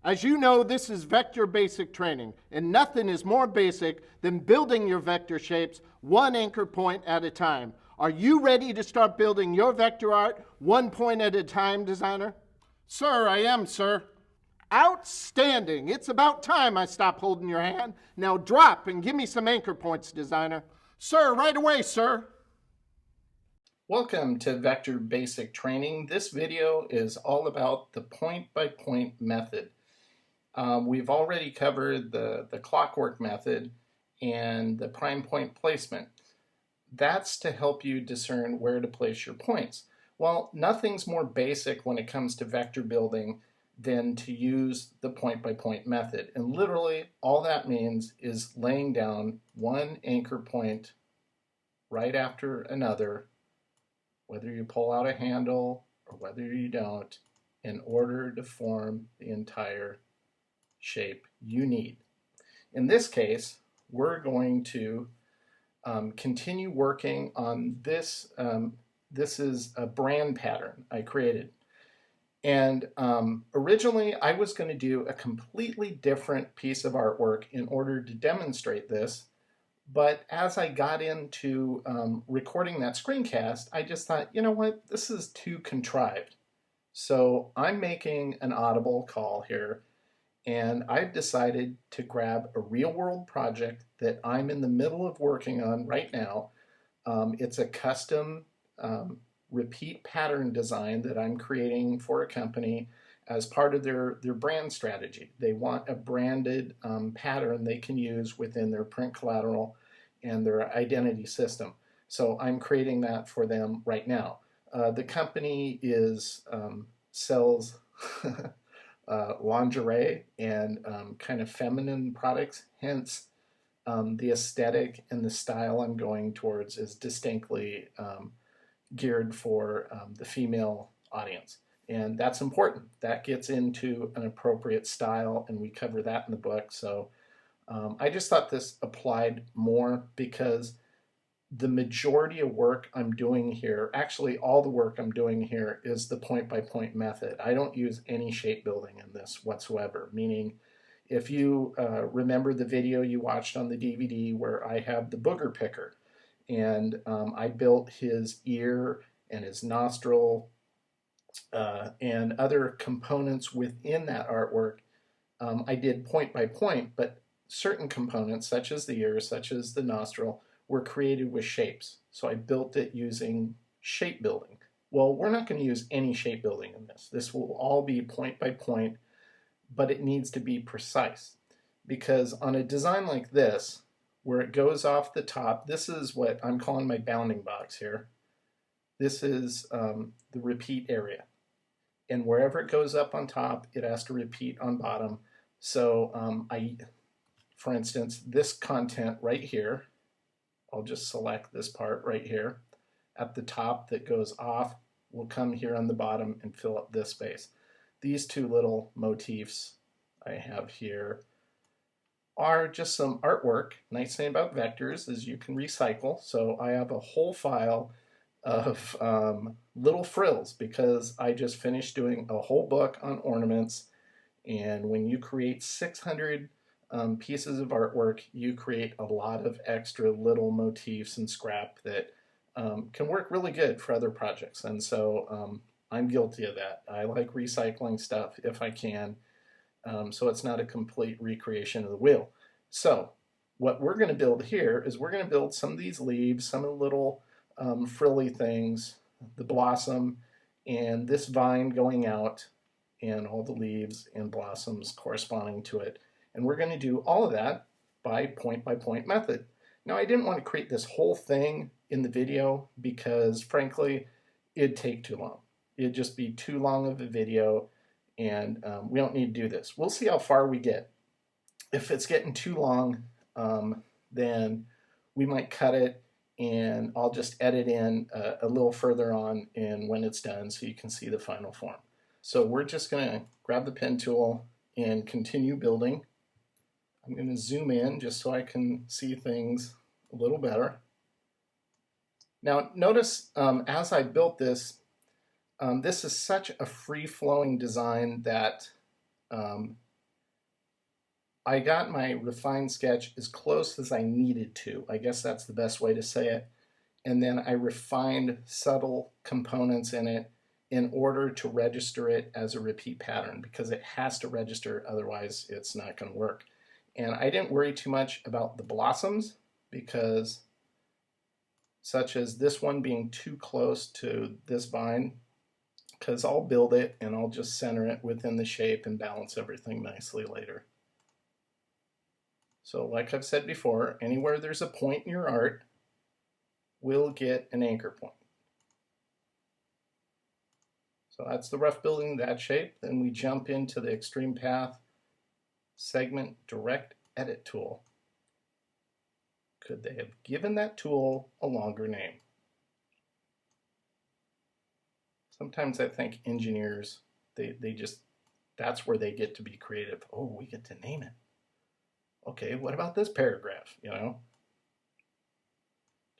As you know, this is vector basic training, and nothing is more basic than building your vector shapes one anchor point at a time. Are you ready to start building your vector art one point at a time, designer? Sir, I am, sir. Outstanding. It's about time I stop holding your hand. Now drop and give me some anchor points, designer. Sir, right away, sir. Welcome to Vector Basic Training. This video is all about the point-by-point method. We've already covered the clockwork method and the prime point placement. That's to help you discern where to place your points. Well, nothing's more basic when it comes to vector building than to use the point-by-point method. And literally all that means is laying down one anchor point right after another, whether you pull out a handle or whether you don't, in order to form the entire shape you need. In this case, we're going to continue working on this. This is a brand pattern I created. And originally I was going to do a completely different piece of artwork in order to demonstrate this. But as I got into recording that screencast, I just thought, you know what, this is too contrived. So I'm making an audible call here, and I've decided to grab a real-world project that I'm in the middle of working on right now. It's a custom repeat pattern design that I'm creating for a company as part of their brand strategy. They want a branded pattern they can use within their print collateral and their identity system. So I'm creating that for them right now. The company sells lingerie and kind of feminine products, hence the aesthetic and the style I'm going towards is distinctly geared for the female audience. And that's important. That gets into an appropriate style, and we cover that in the book. So I just thought this applied more because the majority of work I'm doing here, actually all the work I'm doing here, is the point-by-point method. I don't use any shape building in this whatsoever, meaning if you remember the video you watched on the DVD where I have the booger picker, and I built his ear and his nostril and other components within that artwork. I did point by point, but certain components, such as the ear, such as the nostril, were created with shapes. So I built it using shape building. Well, we're not going to use any shape building in this. This will all be point by point, but it needs to be precise. Because on a design like this, where it goes off the top, this is what I'm calling my bounding box here. This is the repeat area. And wherever it goes up on top, it has to repeat on bottom. So for instance, this content right here, I'll just select this part right here. At the top that goes off will come here on the bottom and fill up this space. These two little motifs I have here are just some artwork. Nice thing about vectors is you can recycle. So I have a whole file of little frills because I just finished doing a whole book on ornaments. And when you create 600 pieces of artwork, you create a lot of extra little motifs and scrap that can work really good for other projects. And so I'm guilty of that. I like recycling stuff if I can. So it's not a complete recreation of the wheel. So what we're going to build here is we're going to build some of these leaves, some of the little frilly things, the blossom, and this vine going out, and all the leaves and blossoms corresponding to it. And we're going to do all of that by point method. Now, I didn't want to create this whole thing in the video because, frankly, it'd take too long. It'd just be too long of a video, and we don't need to do this. We'll see how far we get. If it's getting too long, then we might cut it, and I'll just edit in a little further on and when it's done so you can see the final form. So we're just going to grab the pen tool and continue building. I'm going to zoom in just so I can see things a little better. Now notice as I built this, this is such a free-flowing design that I got my refined sketch as close as I needed to. I guess that's the best way to say it. And then I refined subtle components in it in order to register it as a repeat pattern because it has to register, otherwise it's not going to work. And I didn't worry too much about the blossoms because, such as this one being too close to this vine, because I'll build it and I'll just center it within the shape and balance everything nicely later. So like I've said before, anywhere there's a point in your art will get an anchor point. So that's the rough building that shape. Then we jump into the extreme path segment direct edit tool. Could they have given that tool a longer name? Sometimes I think engineers, they just, that's where they get to be creative. Oh, we get to name it. Okay, what about this paragraph, you know?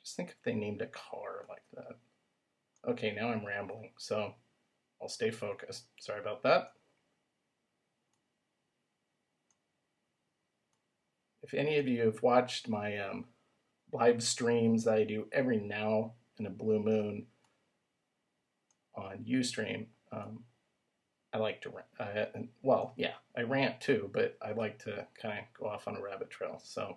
Just think if they named a car like that. Okay, now I'm rambling, so I'll stay focused. Sorry about that. If any of you have watched my live streams that I do every now and a blue moon on Ustream, I like to rant. Well, yeah, I rant too, but I like to kind of go off on a rabbit trail. So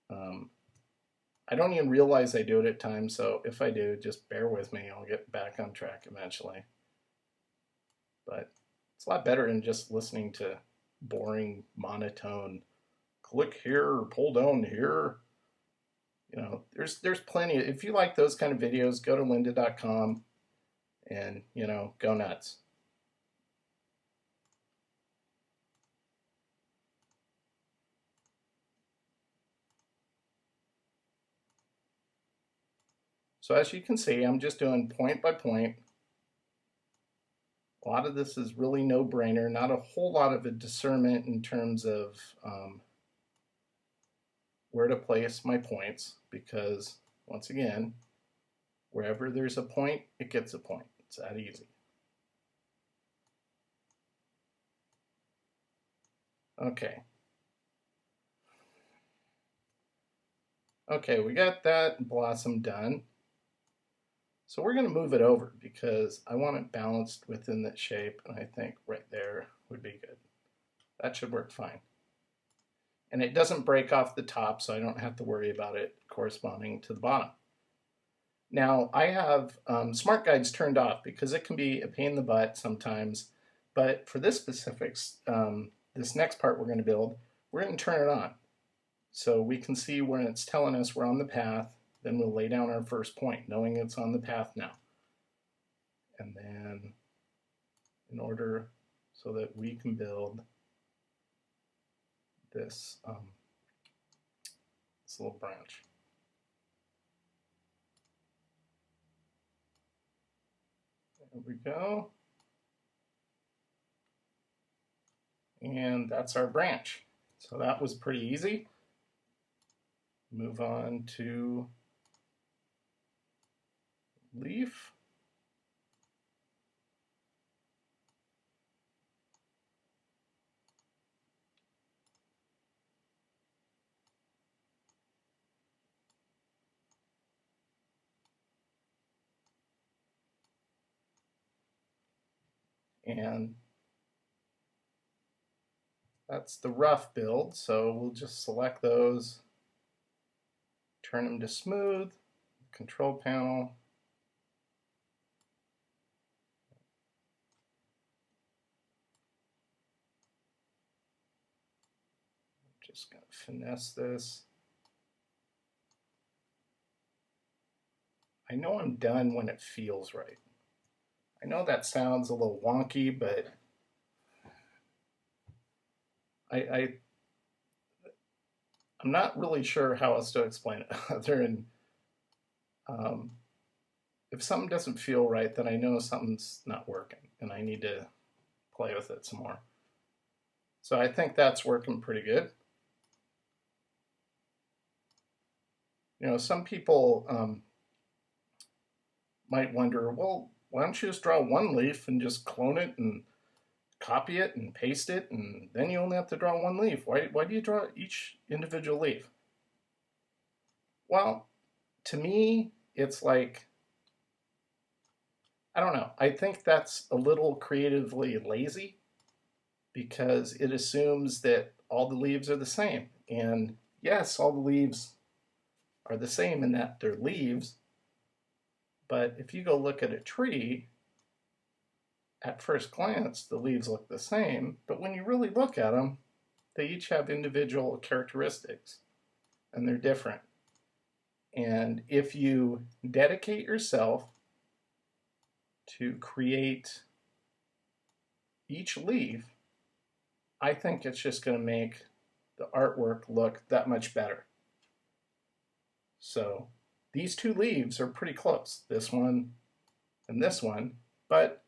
I don't even realize I do it at times. So if I do, just bear with me. I'll get back on track eventually. But it's a lot better than just listening to boring, monotone, click here or pull down here. You know, there's plenty. If you like those kind of videos, go to lynda.com and, you know, go nuts. So as you can see, I'm just doing point by point. A lot of this is really no-brainer, not a whole lot of a discernment in terms of where to place my points, because once again, wherever there's a point, it gets a point. It's that easy. Okay. Okay, we got that blossom done. So we're going to move it over because I want it balanced within that shape, and I think right there would be good. That should work fine. And it doesn't break off the top, so I don't have to worry about it corresponding to the bottom. Now, I have Smart Guides turned off because it can be a pain in the butt sometimes, but for this specifics, this next part we're going to build, we're going to turn it on. So we can see when it's telling us we're on the path, then we'll lay down our first point, knowing it's on the path now. And then in order so that we can build this, this little branch. There we go. And that's our branch. So that was pretty easy. Move on to leaf. And that's the rough build. So we'll just select those, turn them to smooth, control panel. Just gonna finesse this. I know I'm done when it feels right. I know that sounds a little wonky, but I'm not really sure how else to explain it other than if something doesn't feel right, then I know something's not working and I need to play with it some more. So I think that's working pretty good. You know, some people might wonder, well, why don't you just draw one leaf and just clone it and copy it and paste it, and then you only have to draw one leaf. Why do you draw each individual leaf? Well, to me, it's like, I don't know. I think that's a little creatively lazy because it assumes that all the leaves are the same. And yes, all the leaves are the same in that they're leaves. But if you go look at a tree, at first glance, the leaves look the same. But when you really look at them, they each have individual characteristics and they're different. And if you dedicate yourself to create each leaf, I think it's just going to make the artwork look that much better. So these two leaves are pretty close, this one and this one, but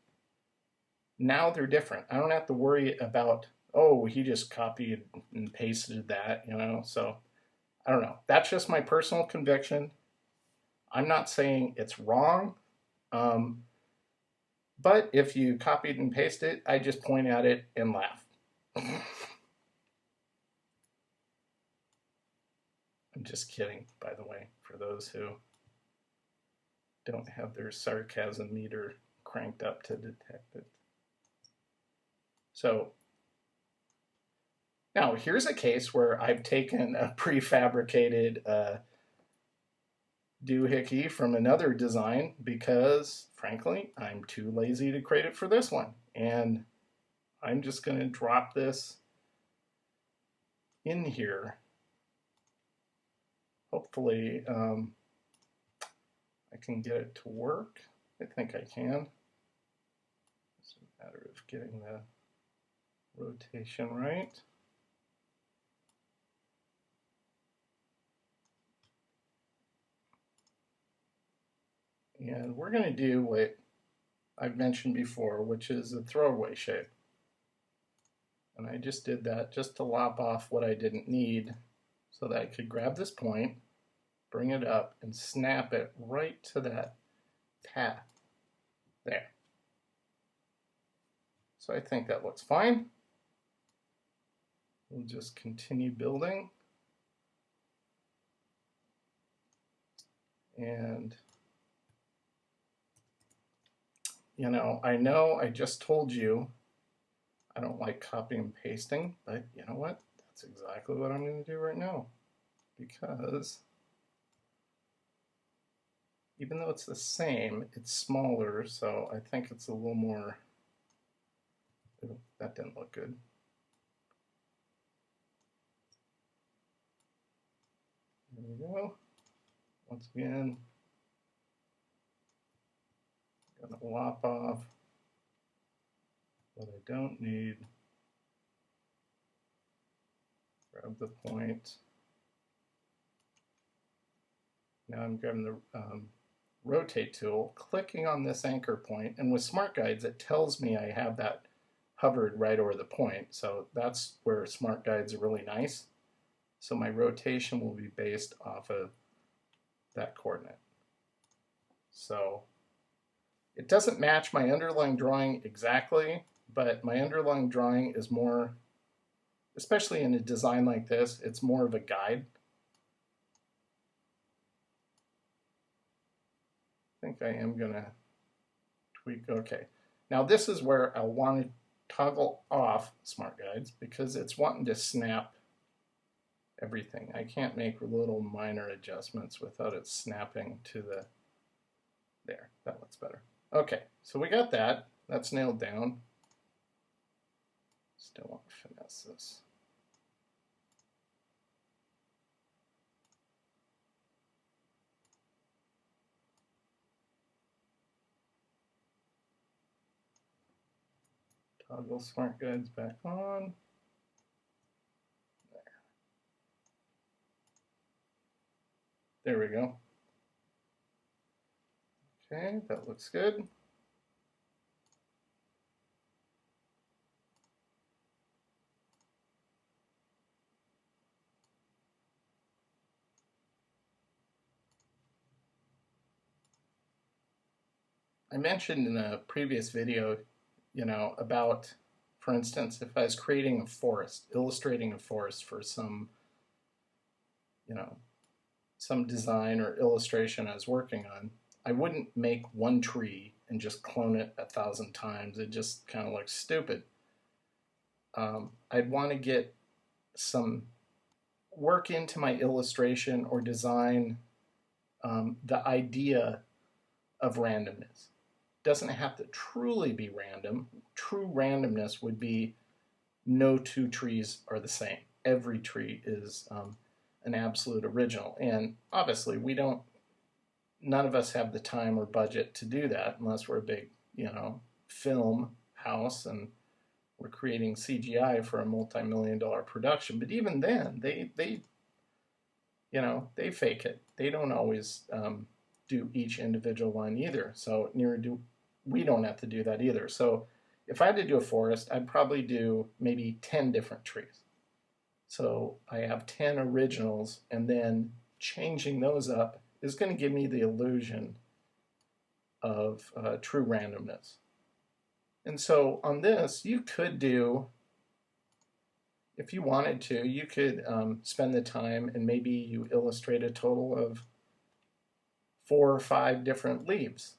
now they're different. I don't have to worry about, oh, he just copied and pasted that, you know? So I don't know. That's just my personal conviction. I'm not saying it's wrong. But if you copied and pasted it, I just point at it and laugh. I'm just kidding, by the way, for those who don't have their sarcasm meter cranked up to detect it. So now here's a case where I've taken a prefabricated doohickey from another design because, frankly, I'm too lazy to create it for this one. And I'm just going to drop this in here. Hopefully, I can get it to work. I think I can. It's a matter of getting the rotation right. And we're going to do what I've mentioned before, which is a throwaway shape. And I just did that just to lop off what I didn't need so that I could grab this point, bring it up, and snap it right to that path there. So I think that looks fine. We'll just continue building. And you know I just told you I don't like copying and pasting, but you know what? That's exactly what I'm going to do right now. Because even though it's the same, it's smaller, so I think it's a little more. Ooh, that didn't look good. There we go. Once again, I'm going to lop off what I don't need. Grab the point. Now I'm grabbing the rotate tool, clicking on this anchor point, and with Smart Guides it tells me I have that hovered right over the point, so that's where Smart Guides are really nice. So my rotation will be based off of that coordinate. So it doesn't match my underlying drawing exactly, but my underlying drawing is more, especially in a design like this, it's more of a guide. I think I am going to tweak. Okay. Now this is where I'll want to toggle off Smart Guides because it's wanting to snap everything. I can't make little minor adjustments without it snapping to the, there, that looks better. Okay, so we got that. That's nailed down. Still want to finesse this. Toggle Smart Guides back on. There we go. Okay, that looks good. I mentioned in a previous video, you know, about For instance, if I was creating a forest, illustrating a forest for some, you know, some design or illustration I was working on, I wouldn't make one tree and just clone it 1,000 times. It just kind of looks stupid. I'd want to get some work into my illustration or design the idea of randomness. Doesn't have to truly be random. True randomness would be no two trees are the same. Every tree is an absolute original. And obviously, none of us have the time or budget to do that unless we're a big, film house and we're creating CGI for a multi-million-dollar production. But even then, they fake it. They don't always do each individual one either. So we don't have to do that either. So if I had to do a forest, I'd probably do maybe 10 different trees. So I have 10 originals, and then changing those up is going to give me the illusion of true randomness. And so on this, you could do, if you wanted to, you could spend the time and maybe you illustrate a total of 4 or 5 different leaves.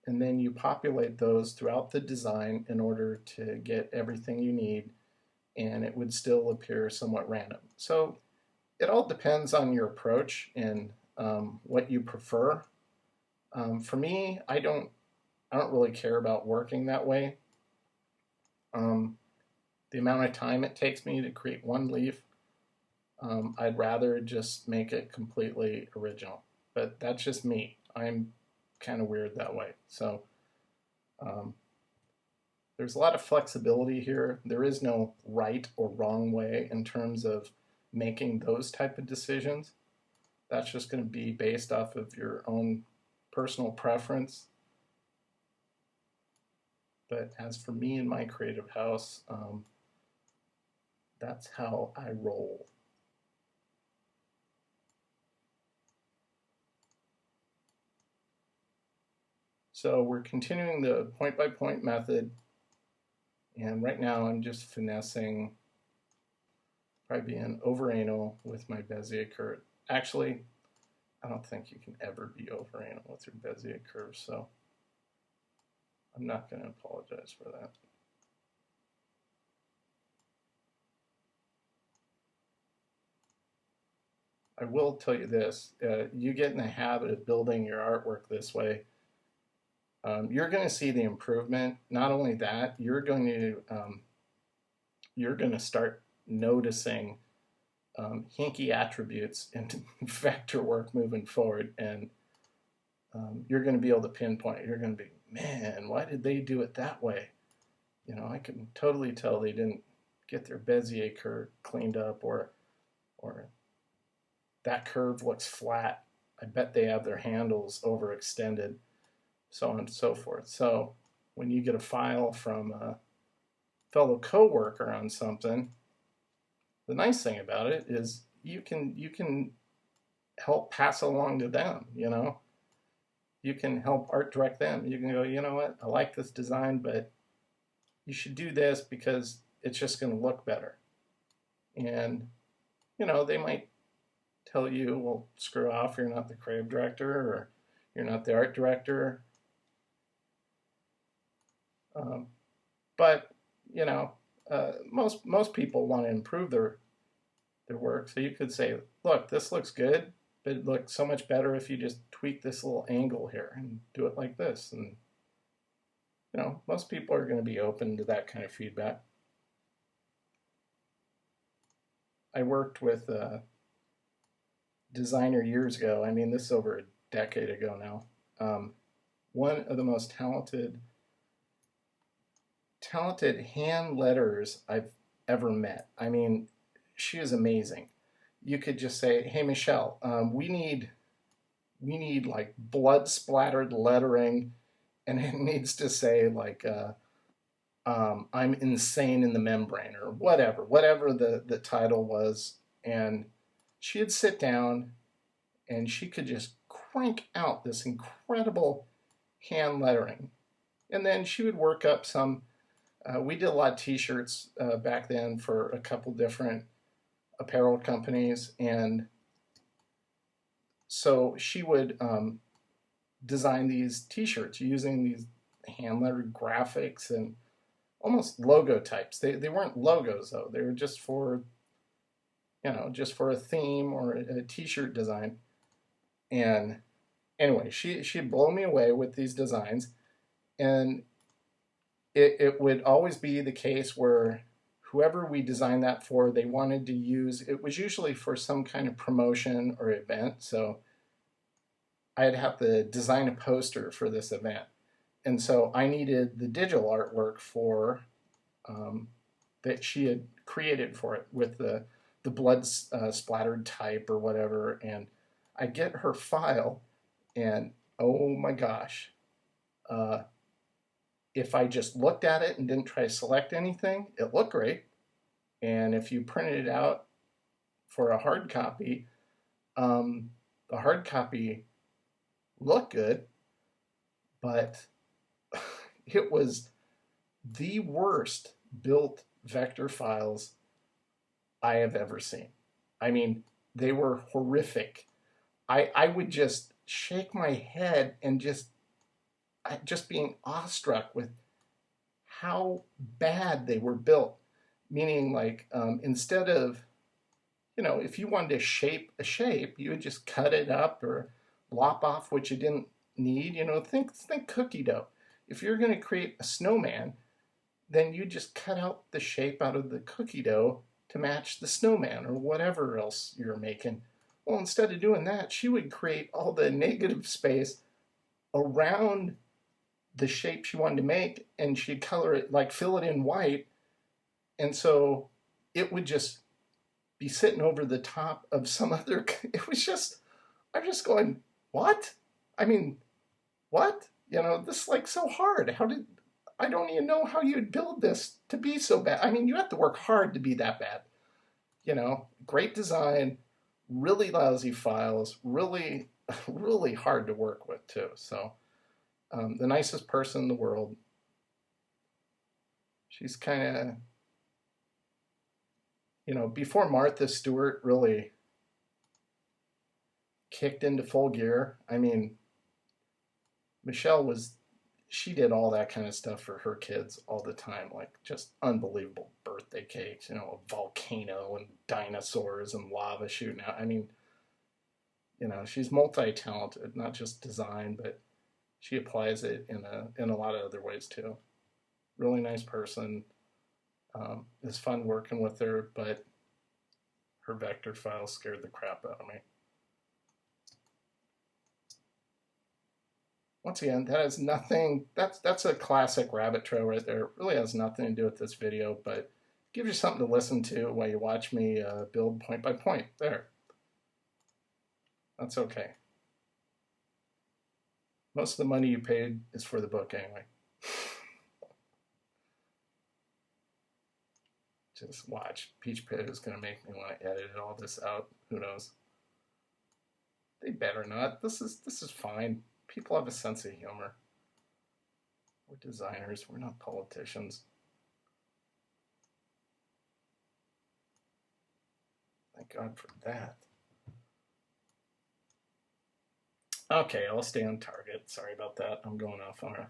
And then you populate those throughout the design in order to get everything you need, and it would still appear somewhat random. So it all depends on your approach and what you prefer. For me, I don't really care about working that way. The amount of time it takes me to create one leaf, I'd rather just make it completely original. But that's just me. I'm kind of weird that way. So there's a lot of flexibility here. There is no right or wrong way in terms of making those type of decisions. That's just going to be based off of your own personal preference. But as for me and my creative house, that's how I roll. So we're continuing the point-by-point method. And right now I'm just finessing, probably being over anal with my Bezier curve. Actually, I don't think you can ever be over anal with your Bezier curve, so I'm not going to apologize for that. I will tell you this, you get in the habit of building your artwork this way, you're going to see the improvement. Not only that, you're going to start noticing hinky attributes in vector work moving forward, and you're going to be able to pinpoint. You're going to be, man, why did they do it that way? I can totally tell they didn't get their Bezier curve cleaned up, or that curve looks flat. I bet they have their handles overextended, so on and so forth. So when you get a file from a fellow coworker on something, the nice thing about it is you can help pass along to them. You can help art direct them. You can go, you know what, I like this design, but you should do this because it's just going to look better. And they might tell you, well, screw off, you're not the creative director, or you're not the art director. But most people want to improve their work. So you could say, look, this looks good, but it looks so much better if you just tweak this little angle here and do it like this. And most people are going to be open to that kind of feedback. I worked with a designer years ago. I mean, this is over a decade ago now. One of the most talented hand letterers I've ever met. I mean, she is amazing. You could just say, hey, Michelle, we need like blood splattered lettering, and it needs to say like, I'm insane in the membrane, or whatever the title was. And she'd sit down and she could just crank out this incredible hand lettering. And then she would work up some We did a lot of T-shirts back then for a couple different apparel companies, and so she would design these T-shirts using these hand-lettered graphics and almost logo types. They weren't logos though; they were just for just for a theme or a T-shirt design. And anyway, she'd blow me away with these designs, and it would always be the case where whoever we designed that for, they wanted to use it was usually for some kind of promotion or event. So I'd have to design a poster for this event, and so I needed the digital artwork for that she had created for it with the blood splattered type or whatever. And I get her file, and oh my gosh, uh, if I just looked at it and didn't try to select anything, it looked great. And if you printed it out for a hard copy, the hard copy looked good, but it was the worst built vector files I have ever seen. I mean, they were horrific. I would just shake my head and just being awestruck with how bad they were built. Meaning, like, instead of, if you wanted to shape a shape, you would just cut it up or lop off what you didn't need. Think cookie dough. If you're going to create a snowman, then you just cut out the shape out of the cookie dough to match the snowman or whatever else you're making. Well, instead of doing that, she would create all the negative space around the shape she wanted to make, and she'd color it, like fill it in white. And so it would just be sitting over the top of some other. It was just, I'm just going, what? I mean, what? This is like so hard. I don't even know how you'd build this to be so bad. I mean, you have to work hard to be that bad. Great design, really lousy files, really, really hard to work with too. So, the nicest person in the world. She's kind of, before Martha Stewart really kicked into full gear. I mean, she did all that kind of stuff for her kids all the time, like just unbelievable birthday cakes, a volcano and dinosaurs and lava shooting out. I mean, she's multi-talented, not just design, but she applies it in a lot of other ways too. Really nice person. It's fun working with her, but her vector file scared the crap out of me. Once again, that has nothing. That's a classic rabbit trail right there. It really has nothing to do with this video, but gives you something to listen to while you watch me build point by point. There. That's okay. Most of the money you paid is for the book anyway. Just watch. Peach Pit is going to make me want to edit all this out. Who knows? They better not. This is fine. People have a sense of humor. We're designers. We're not politicians. Thank God for that. Okay, I'll stay on target. Sorry about that. I'm going off on a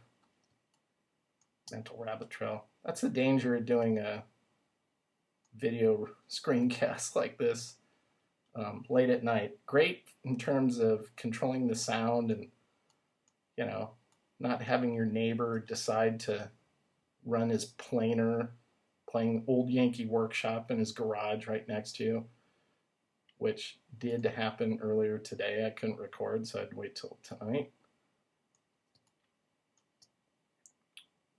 mental rabbit trail. That's the danger of doing a video screencast like this late at night. Great in terms of controlling the sound and, not having your neighbor decide to run his planer, playing Old Yankee Workshop in his garage right next to you, which did happen earlier today. I couldn't record, so I'd wait till tonight.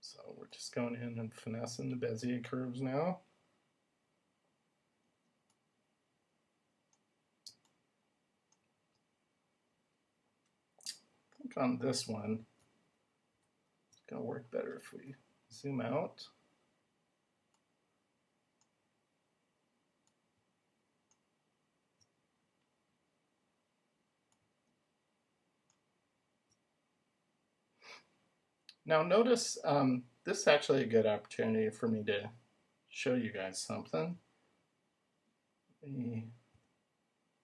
So we're just going in and finessing the Bezier curves now. I think on this one, it's going to work better if we zoom out. Now notice this is actually a good opportunity for me to show you guys something. Let me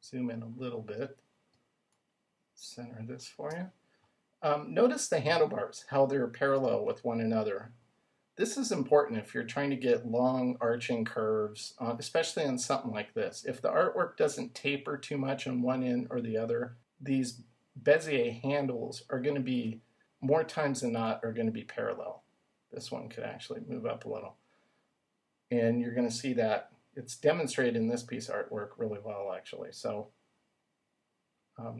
zoom in a little bit, center this for you. Notice the handlebars, how they're parallel with one another. This is important if you're trying to get long arching curves, especially on something like this. If the artwork doesn't taper too much on one end or the other, these Bezier handles are going to be, more times than not, are going to be parallel. This one could actually move up a little. And you're going to see that it's demonstrated in this piece of artwork really well, actually. So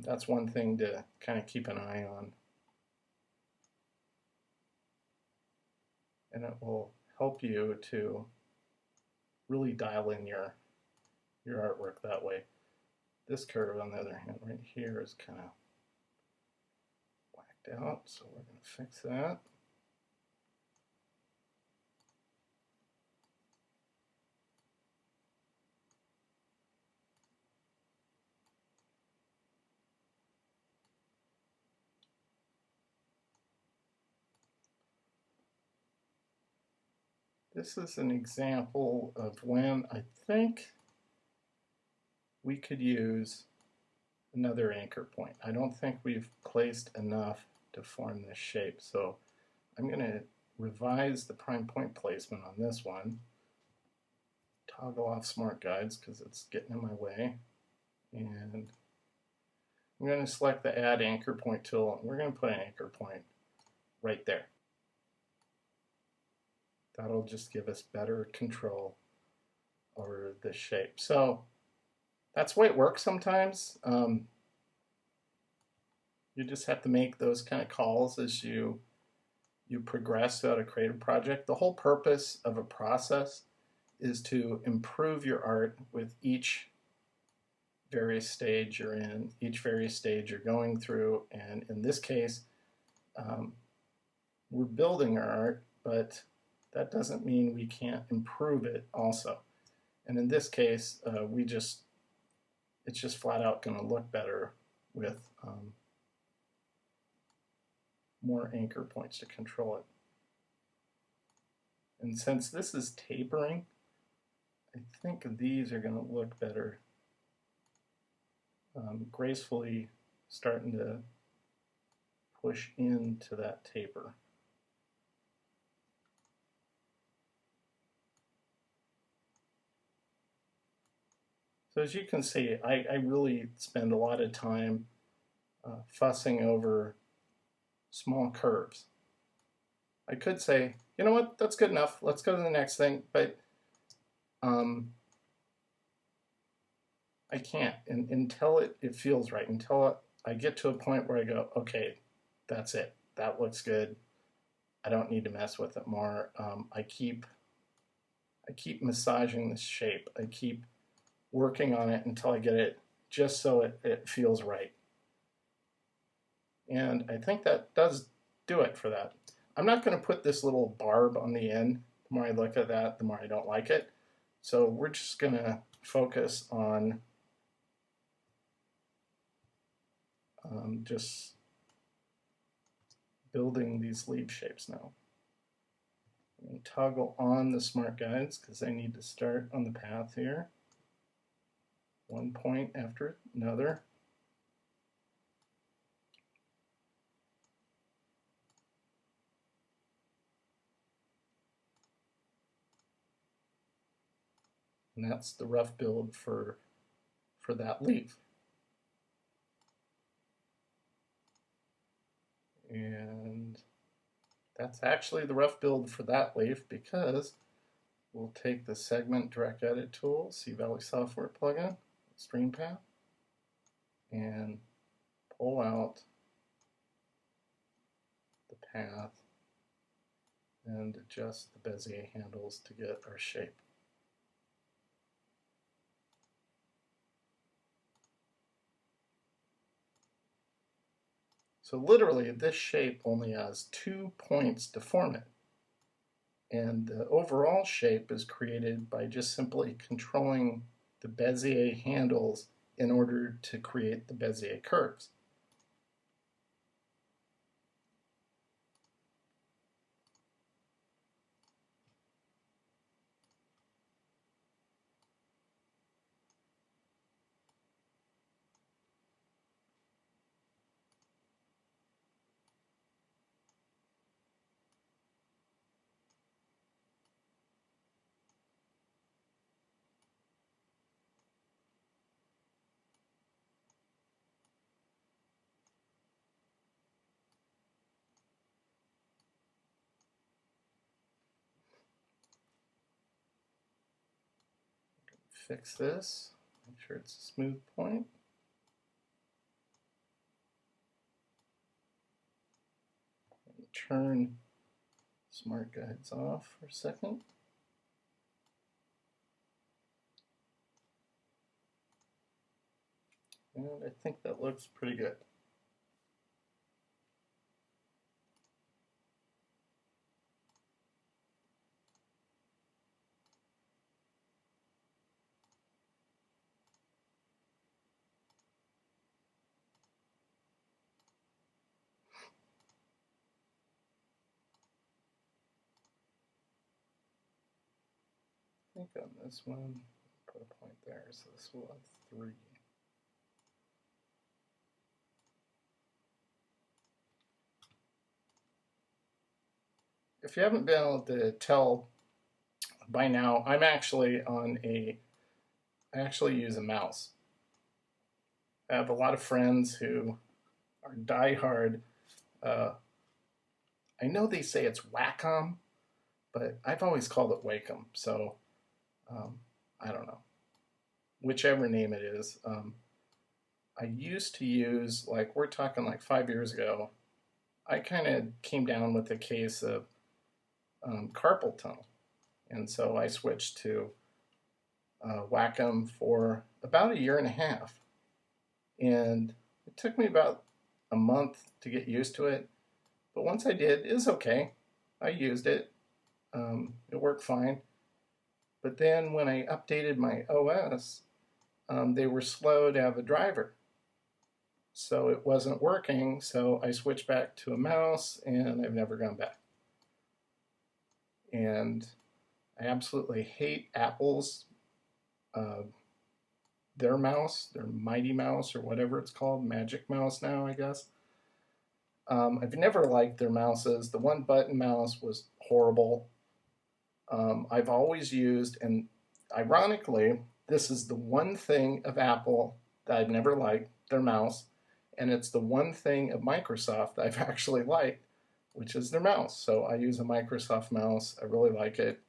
that's one thing to kind of keep an eye on. And it will help you to really dial in your artwork that way. This curve, on the other hand, right here is kind of whacked out, so we're going to fix that. This is an example of when I think we could use another anchor point. I don't think we've placed enough to form this shape, so I'm going to revise the prime point placement on this one. Toggle off Smart Guides because it's getting in my way. And I'm going to select the Add Anchor Point tool, and we're going to put an anchor point right there. That'll just give us better control over the shape. So that's the way it works sometimes. You just have to make those kind of calls as you progress throughout a creative project. The whole purpose of a process is to improve your art with each various stage you're in, each various stage you're going through. And in this case, we're building our art, but that doesn't mean we can't improve it also. And in this case, it's just flat out going to look better with more anchor points to control it. And since this is tapering, I think these are going to look better, gracefully starting to push into that taper. So as you can see, I really spend a lot of time fussing over small curves. I could say, you know what, that's good enough, let's go to the next thing, but I can't until it feels right, until I get to a point where I go, okay, that's it, that looks good, I don't need to mess with it more. I keep massaging this shape, I keep working on it until I get it just so it feels right. And I think that does do it for that. I'm not going to put this little barb on the end. The more I look at that, the more I don't like it. So we're just going to focus on just building these leaf shapes now. I'm going to toggle on the Smart Guides because I need to start on the path here. One point after another. And that's the rough build for that leaf. And that's actually the rough build for that leaf because we'll take the Segment Direct Edit tool, C-Valley Software plugin, Stream Path, and pull out the path and adjust the Bezier handles to get our shape. So literally, this shape only has 2 points to form it. And the overall shape is created by just simply controlling the Bezier handles in order to create the Bezier curves. fix this. Make sure it's a smooth point. Turn Smart Guides off for a second. And I think that looks pretty good. I think on this one, put a point there, so this will have 3. If you haven't been able to tell by now, I actually use a mouse. I have a lot of friends who are diehard. I know they say it's Wacom, but I've always called it Wacom. So I don't know, whichever name it is. I used to use, like, we're talking like 5 years ago, I kind of came down with a case of carpal tunnel. And so I switched to Wacom for about a year and a half. And it took me about a month to get used to it. But once I did, it was okay. I used it. It worked fine. But then when I updated my OS, they were slow to have a driver. So it wasn't working, so I switched back to a mouse, and I've never gone back. And I absolutely hate Apple's, their mouse, their Mighty Mouse, or whatever it's called, Magic Mouse now, I guess. I've never liked their mouses. The one button mouse was horrible. I've always used, and ironically, this is the one thing of Apple that I've never liked, their mouse, and it's the one thing of Microsoft that I've actually liked, which is their mouse. So I use a Microsoft mouse. I really like it.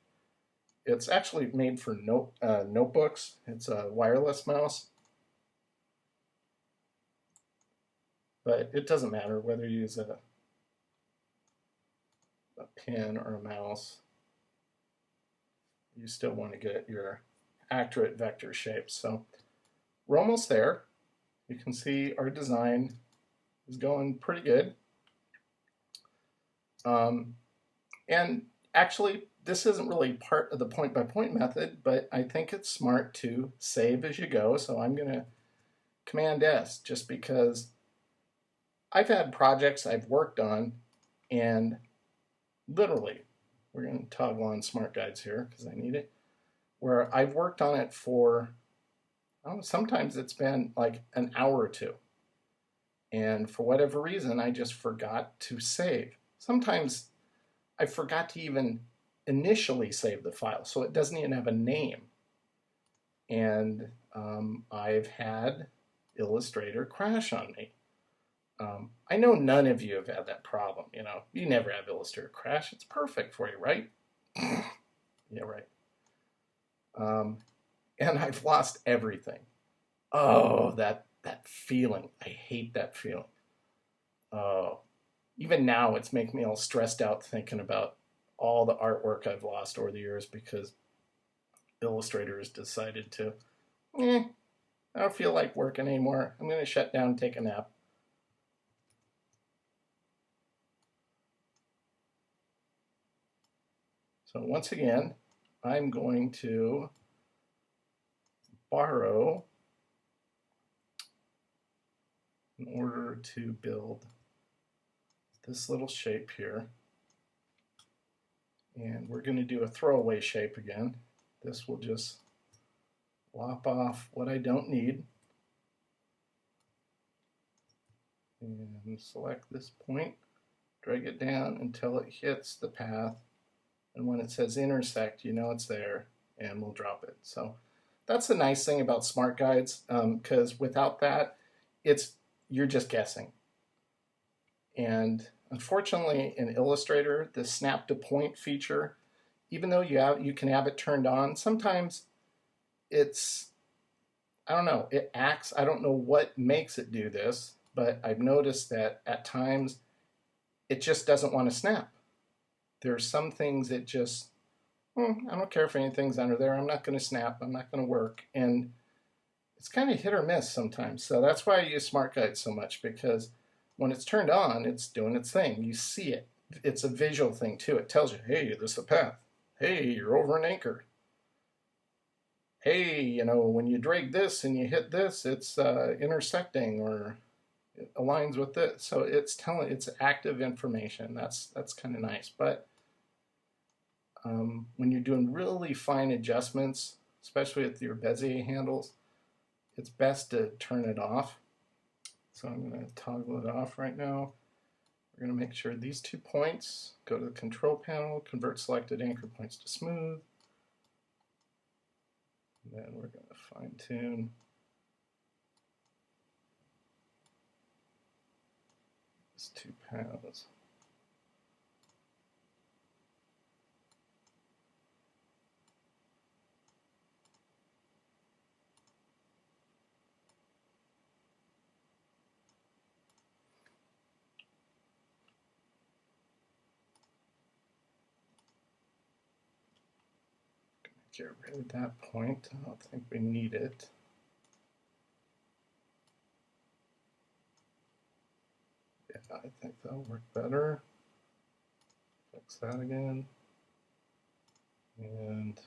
It's actually made for notebooks. It's a wireless mouse. But it doesn't matter whether you use a pen or a mouse. You still want to get your accurate vector shapes. So we're almost there. You can see our design is going pretty good. And actually, this isn't really part of the point-by-point method, but I think it's smart to save as you go. So I'm going to Command S, just because I've had projects I've worked on, and literally, we're going to toggle on Smart Guides here because I need it, where I've worked on it for, sometimes it's been like an hour or two. And for whatever reason, I just forgot to save. Sometimes I forgot to even initially save the file, so it doesn't even have a name. And I've had Illustrator crash on me. I know none of you have had that problem. You never have Illustrator crash. It's perfect for you, right? Yeah, right. And I've lost everything. Oh, that feeling. I hate that feeling. Oh, even now it's making me all stressed out thinking about all the artwork I've lost over the years because Illustrator has decided to, I don't feel like working anymore. I'm going to shut down and take a nap. So once again, I'm going to borrow in order to build this little shape here. And we're going to do a throwaway shape again. This will just lop off what I don't need. And select this point, drag it down until it hits the path. And when it says intersect, you know it's there, and we'll drop it. So that's the nice thing about Smart Guides, because without that, you're just guessing. And unfortunately, in Illustrator, the snap to point feature, even though you can have it turned on, sometimes it's, I don't know, it acts, I don't know what makes it do this, but I've noticed that at times it just doesn't want to snap. There's some things that just, I don't care if anything's under there. I'm not going to snap. I'm not going to work. And it's kind of hit or miss sometimes. So that's why I use Smart Guide so much, because when it's turned on, it's doing its thing. You see it. It's a visual thing too. It tells you, hey, this is a path. Hey, you're over an anchor. Hey, when you drag this and you hit this, it's intersecting or it aligns with this. So it's active information. That's kind of nice. But when you're doing really fine adjustments, especially with your Bezier handles, it's best to turn it off. So I'm going to toggle it off right now. We're going to make sure these 2 points, go to the control panel, convert selected anchor points to smooth. And then we're going to fine tune these 2 paths. Get rid of that point. I don't think we need it. Yeah, I think that'll work better. Fix that again. And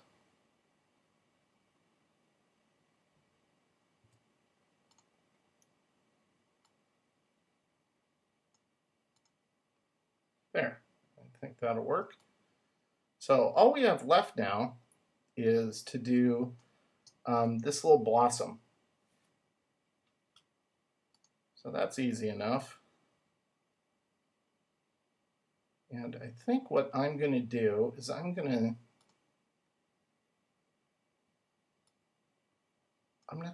there. I think that'll work. So all we have left now is to do this little blossom. So that's easy enough. And I think what I'm going to do is I'm not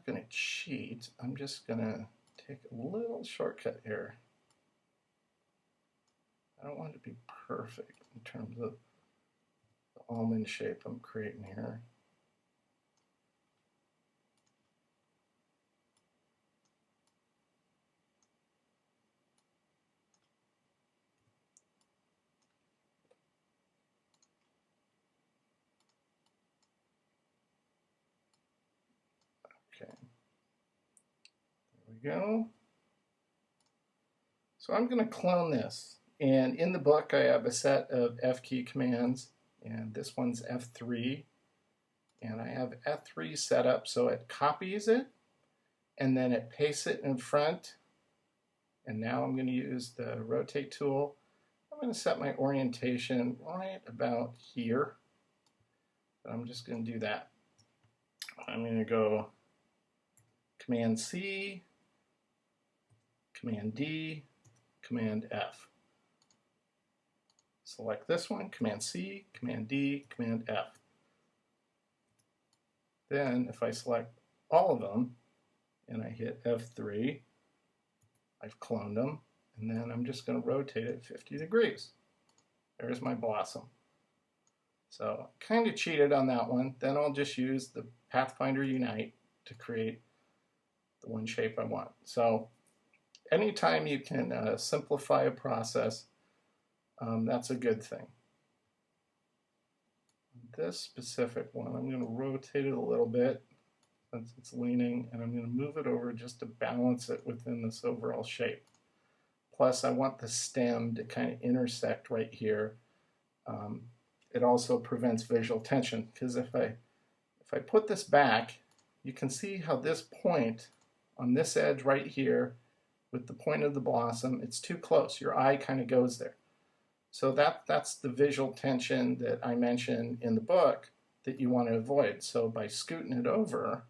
going to cheat. I'm just going to take a little shortcut here. I don't want it to be perfect in terms of the almond shape I'm creating here. Okay, there we go. So I'm going to clone this. And in the book, I have a set of F key commands, and this one's F3. And I have F3 set up so it copies it, and then it pastes it in front. And now I'm going to use the rotate tool. I'm going to set my orientation right about here. I'm just going to do that. I'm going to go Command C, Command D, Command F. Select this one, Command C, Command D, Command F. Then if I select all of them and I hit F3, I've cloned them, and then I'm just going to rotate it 50 degrees. There's my blossom. So kind of cheated on that one. Then I'll just use the Pathfinder Unite to create the one shape I want. So anytime you can simplify a process, that's a good thing. This specific one, I'm going to rotate it a little bit since it's leaning, and I'm going to move it over just to balance it within this overall shape. Plus, I want the stem to kind of intersect right here. It also prevents visual tension, because if I put this back, you can see how this point on this edge right here with the point of the blossom, it's too close. Your eye kind of goes there. So that's the visual tension that I mentioned in the book that you want to avoid. So by scooting it over,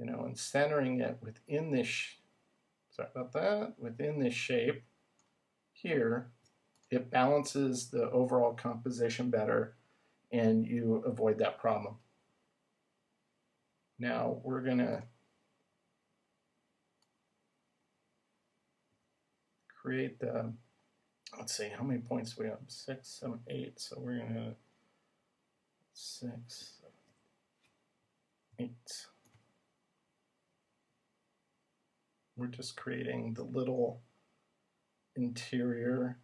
and centering it within this, within this shape here, it balances the overall composition better and you avoid that problem. Now we're going to create the, let's see, how many points do we have? 6, 7, 8. So we're going to 6, Right. We're just creating the little interior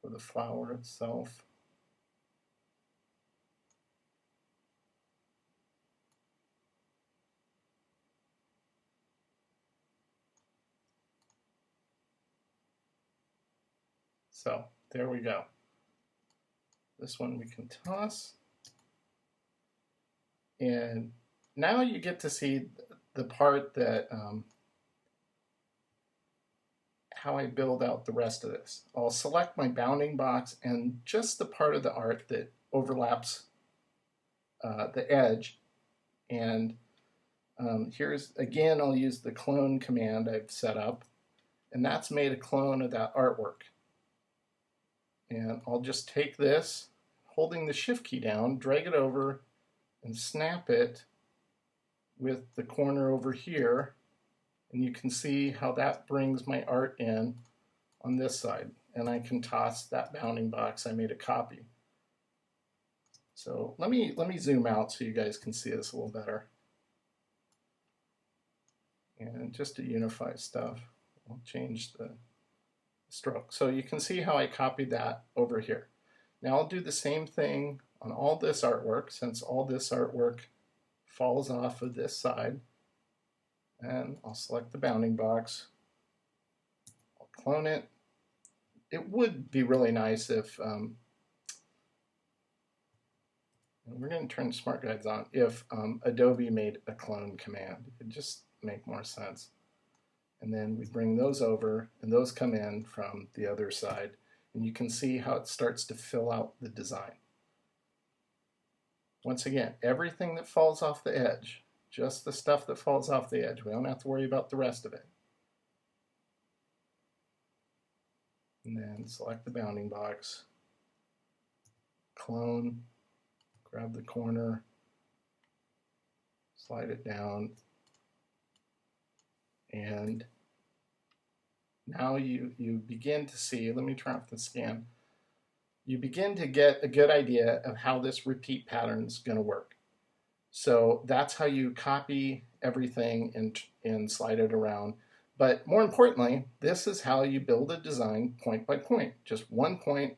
for the flower itself. So there we go. This one we can toss. And now you get to see the part that how I build out the rest of this. I'll select my bounding box and just the part of the art that overlaps the edge. And here's, again, I'll use the clone command I've set up. And that's made a clone of that artwork. And I'll just take this, holding the shift key down, drag it over, and snap it with the corner over here. And you can see how that brings my art in on this side. And I can toss that bounding box. I made a copy. So let me zoom out so you guys can see this a little better. And just to unify stuff, I'll change the stroke. So you can see how I copied that over here. Now I'll do the same thing on all this artwork, since all this artwork falls off of this side. And I'll select the bounding box. I'll clone it. It would be really nice if, we're going to turn smart guides on, if Adobe made a clone command. It would just make more sense. And then we bring those over, and those come in from the other side. And you can see how it starts to fill out the design. Once again, everything that falls off the edge, just the stuff that falls off the edge. We don't have to worry about the rest of it. And then select the bounding box, clone, grab the corner, slide it down, and now you begin to see, let me turn off the scan, you begin to get a good idea of how this repeat pattern is going to work. So that's how you copy everything and slide it around. But more importantly, this is how you build a design point by point, just one point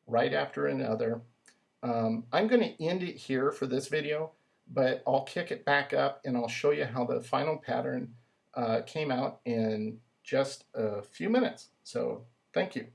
right after another. I'm going to end it here for this video, but I'll kick it back up and I'll show you how the final pattern came out in just a few minutes. So thank you.